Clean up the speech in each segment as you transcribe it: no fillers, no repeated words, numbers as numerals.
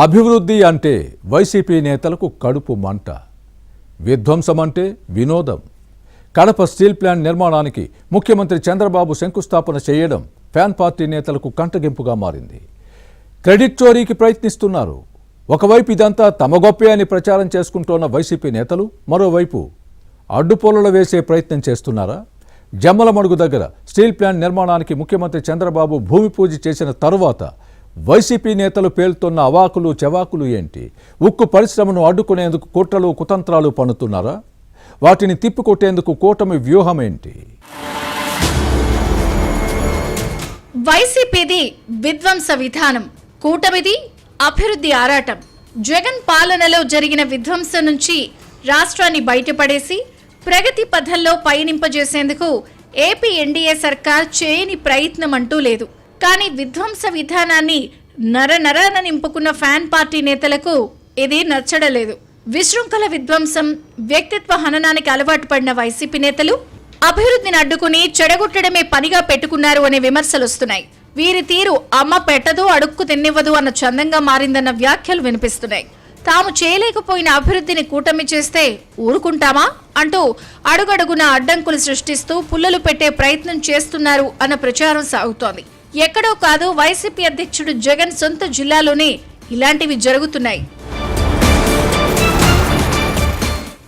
అభివృద్ధి అంటే వైసీపీ నేతలకు కడుపు మంట, విధ్వంసం అంటే వినోదం. కడప స్టీల్ ప్లాంట్ నిర్మాణానికి ముఖ్యమంత్రి చంద్రబాబు శంకుస్థాపన చేయడం ఫ్యాన్ పార్టీ నేతలకు కంటగింపుగా మారింది. క్రెడిట్ చోరీకి ప్రయత్నిస్తున్నారు. ఒకవైపు ఇదంతా తమ గొప్పే అని ప్రచారం చేసుకుంటోన్న వైసీపీ నేతలు మరోవైపు అడ్డుపొలలు వేసే ప్రయత్నం చేస్తున్నారా? జమ్మలమడుగు దగ్గర స్టీల్ ప్లాంట్ నిర్మాణానికి ముఖ్యమంత్రి చంద్రబాబు భూమి పూజ చేసిన తరువాత వైసీపీ నేతలు పేలుతున్న అవాకులు చెవాకులు ఏంటి? ఉక్కు పరిశ్రమను అడ్డుకునేందుకు కుట్రలు కుతంత్రాలు పన్నుతున్నారా? వాటిని తిప్పికొట్టేందుకు కూటమి వ్యూహం ఏంటి? వైసీపీది విధ్వంస విధానం, కూటమిది అభివృద్ధి ఆరాటం. జగన్ పాలనలో జరిగిన విధ్వంసం నుంచి రాష్ట్రాన్ని బయటపడేసి ప్రగతి పథంలో పయనింపజేసేందుకు ఏపీ ఎన్డీఏ సర్కార్ చేయని ప్రయత్నం అంటూ లేదు. కానీ విధ్వంస విధానాన్ని నరనరాన నింపుకున్న ఫ్యాన్ పార్టీ నేతలకు ఇది నచ్చడలేదు. విశృంఖల విధ్వంసం, వ్యక్తిత్వ హననానికి అలవాటు పడిన వైసీపీ నేతలు అభివృద్ధిని అడ్డుకుని చెడగొట్టడమే పనిగా పెట్టుకున్నారు అనే విమర్శలు వస్తున్నాయి. వీరి తీరు అమ్మ పెట్టదు అడుక్కు తిన్నివ్వదు అన్న చందంగా మారిందన్న వ్యాఖ్యలు వినిపిస్తున్నాయి. తాము చేయలేకపోయిన అభివృద్ధిని కూటమి చేస్తే ఊరుకుంటామా అంటూ అడుగడుగున అడ్డంకులు సృష్టిస్తూ పుల్లలు పెట్టే ప్రయత్నం చేస్తున్నారు అన్న ప్రచారం సాగుతోంది. ఎక్కడో కాదు, వైసీపీ అధ్యక్షుడు జగన్ సొంత జిల్లాలోనే ఇలాంటివి జరుగుతున్నాయి.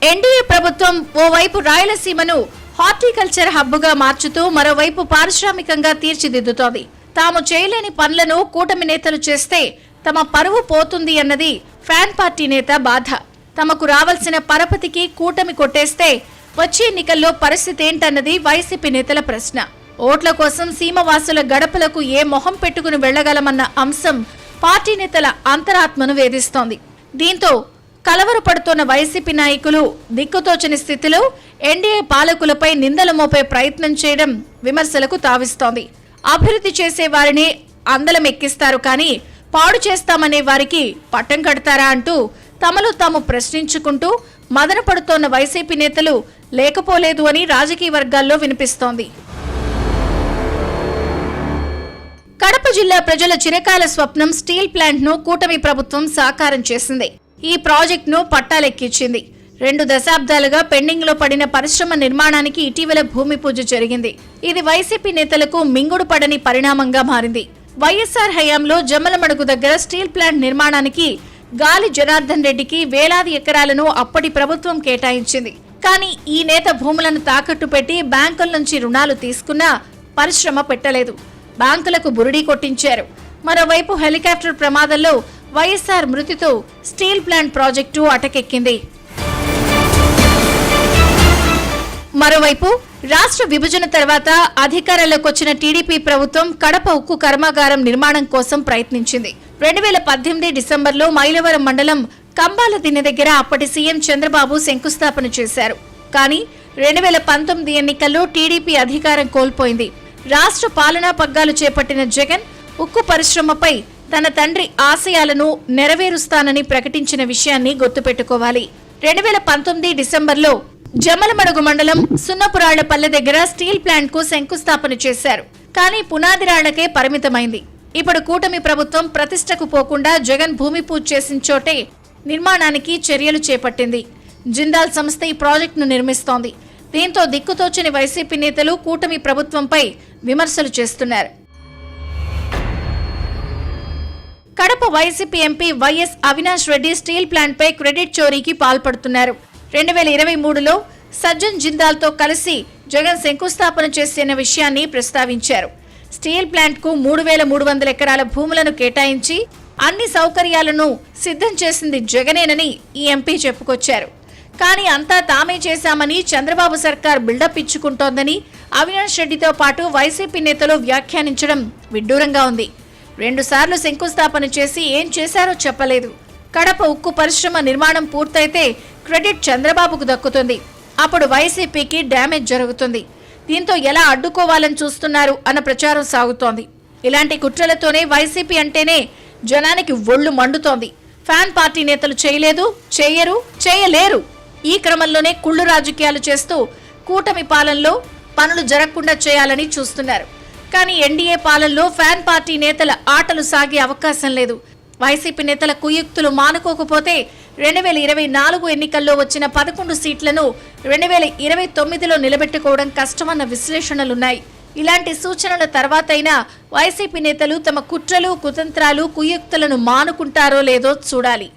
ఎన్డీఏ ప్రభుత్వం ఓవైపు రాయలసీమను హార్టికల్చర్ హబ్గా మార్చుతూ మరోవైపు పారిశ్రామికంగా తీర్చిదిద్దుతోంది. తాము చేయలేని పనులను కూటమి నేతలు చేస్తే తమ పరువు పోతుంది అన్నది ఫ్యాన్ పార్టీ నేత బాధ. తమకు రావాల్సిన పరపతికి కూటమి కొట్టేస్తే వచ్చే ఎన్నికల్లో పరిస్థితి ఏంటన్నది వైసీపీ నేతల ప్రశ్న. ఓట్ల కోసం సీమవాసుల గడపలకు ఏ మొహం పెట్టుకుని వెళ్లగలమన్న అంశం పార్టీ నేతల అంతరాత్మను వేధిస్తోంది. దీంతో కలవరపడుతోన్న వైసీపీ నాయకులు దిక్కుతోచని స్థితిలో ఎన్డీఏ పాలకులపై నిందలు మోపే ప్రయత్నం చేయడం విమర్శలకు తావిస్తోంది. అభివృద్ధి చేసే వారిని అందలం ఎక్కిస్తారు, కానీ పాడు చేస్తామనే వారికి పట్టం కడతారా అంటూ తమలో తాము ప్రశ్నించుకుంటూ మదన పడుతోన్న వైసీపీ నేతలు లేకపోలేదు అని రాజకీయ వర్గాల్లో వినిపిస్తోంది. కడప జిల్లా ప్రజల చిరకాల స్వప్నం స్టీల్ ప్లాంట్ ను కూటమి ప్రభుత్వం సాకారం చేసింది. ఈ ప్రాజెక్టును పట్టాలెక్కించింది. 2 దశాబ్దాలుగా పెండింగ్ లో పడిన పరిశ్రమ నిర్మాణానికి ఇటీవల భూమి పూజ జరిగింది. ఇది వైసీపీ నేతలకు మింగుడు పడని పరిణామంగా మారింది. వైఎస్ఆర్ హయాంలో జమ్మలమడుగు దగ్గర స్టీల్ ప్లాంట్ నిర్మాణానికి గాలి జనార్దన్ రెడ్డికి వేలాది ఎకరాలను అప్పటి ప్రభుత్వం కేటాయించింది. కానీ ఈ నేత భూములను తాకట్టు పెట్టి బ్యాంకుల నుంచి రుణాలు తీసుకున్నా పరిశ్రమ పెట్టలేదు. బ్యాంకులకు బురిడీ కొట్టించారు. మరోవైపు హెలికాప్టర్ ప్రమాదంలో వైఎస్ఆర్ మృతితో స్టీల్ ప్లాంట్ ప్రాజెక్టు అటకెక్కింది. మరోవైపు రాష్ట్ర విభజన తర్వాత అధికారంలోకి వచ్చిన టీడీపీ ప్రభుత్వం కడప ఉక్కు కర్మాగారం నిర్మాణం కోసం ప్రయత్నించింది. 2018 డిసెంబర్లో మైలవరం మండలం కంబాల దిన్నె దగ్గర అప్పటి సీఎం చంద్రబాబు శంకుస్థాపన చేశారు. కానీ 2019 ఎన్నికల్లో టీడీపీ అధికారం కోల్పోయింది. రాష్ట్ర పాలనా పగ్గాలు చేపట్టిన జగన్ ఉక్కు పరిశ్రమపై తన తండ్రి ఆశయాలను నెరవేరుస్తానని ప్రకటించిన విషయాన్ని గుర్తుపెట్టుకోవాలి. 2019 డిసెంబర్లో జమ్మలమడుగు మండలం సున్నపురాళ్లపల్లె దగ్గర స్టీల్ ప్లాంట్ కు శంకుస్థాపన చేశారు. కానీ పునాది రాళ్లకే పరిమితమైంది. ఇప్పుడు కూటమి ప్రభుత్వం ప్రతిష్టకు పోకుండా జగన్ భూమి పూజ చేసిన చోటే నిర్మాణానికి చర్యలు చేపట్టింది. జిందాల్ సంస్థ ఈ ప్రాజెక్టును నిర్మిస్తోంది. దీంతో దిక్కుతోచని వైసీపీ నేతలు కూటమి ప్రభుత్వంపై విమర్శలు చేస్తున్నారు. Kadapa YCP MP YS Avinash Reddy steel plant పై క్రెడిట్ చోరీకి పాల్పడుతున్నారు. 2023లో సజ్జన్ జిందాల్తో కలిసి జగన్ శంకుస్థాపన చేసిన విషయాన్ని ప్రస్తావించారు. స్టీల్ ప్లాంట్ కు 3300 ఎకరాల భూములను కేటాయించి అన్ని సౌకర్యాలను సిద్ధం చేసింది జగనేనని ఈ ఎంపీ చెప్పుకొచ్చారు. కానీ అంతా తామే చేశామని చంద్రబాబు సర్కార్ బిల్డప్ ఇచ్చుకుంటోందని అవినాష్ రెడ్డితో పాటు వైసీపీ నేతలు వ్యాఖ్యానించడం విడ్డూరంగా ఉంది. 2 సార్లు శంకుస్థాపన చేసి ఏం చేశారో చెప్పలేదు. కడప ఉక్కు పరిశ్రమ నిర్మాణం పూర్తయితే క్రెడిట్ చంద్రబాబుకు దక్కుతుంది. అప్పుడు వైసీపీకి డ్యామేజ్ జరుగుతుంది. దీంతో ఎలా అడ్డుకోవాలని చూస్తున్నారు అన్న ప్రచారం సాగుతోంది. ఇలాంటి కుట్రలతోనే వైసీపీ అంటేనే జనానికి ఒళ్ళు మండుతోంది. ఫ్యాన్ పార్టీ నేతలు చేయలేదు, చేయరు, చేయలేరు. ఈ క్రమంలోనే కుళ్ళు రాజకీయాలు చేస్తూ కూటమి పాలనలో పనులు జరగకుండా చేయాలని చూస్తున్నారు. కానీ ఎన్డీఏ పాలనలో ఫ్యాన్ పార్టీ నేతల ఆటలు సాగే అవకాశం లేదు. వైసీపీ నేతల కుయుక్తులు మానుకోకపోతే 2024 ఎన్నికల్లో వచ్చిన 11 సీట్లను 2029లో నిలబెట్టుకోవడం కష్టమన్న విశ్లేషణలున్నాయి. ఇలాంటి సూచనల తర్వాతైనా వైసీపీ నేతలు తమ కుట్రలు, కుతంత్రాలు, కుయుక్తులను మానుకుంటారో లేదో చూడాలి.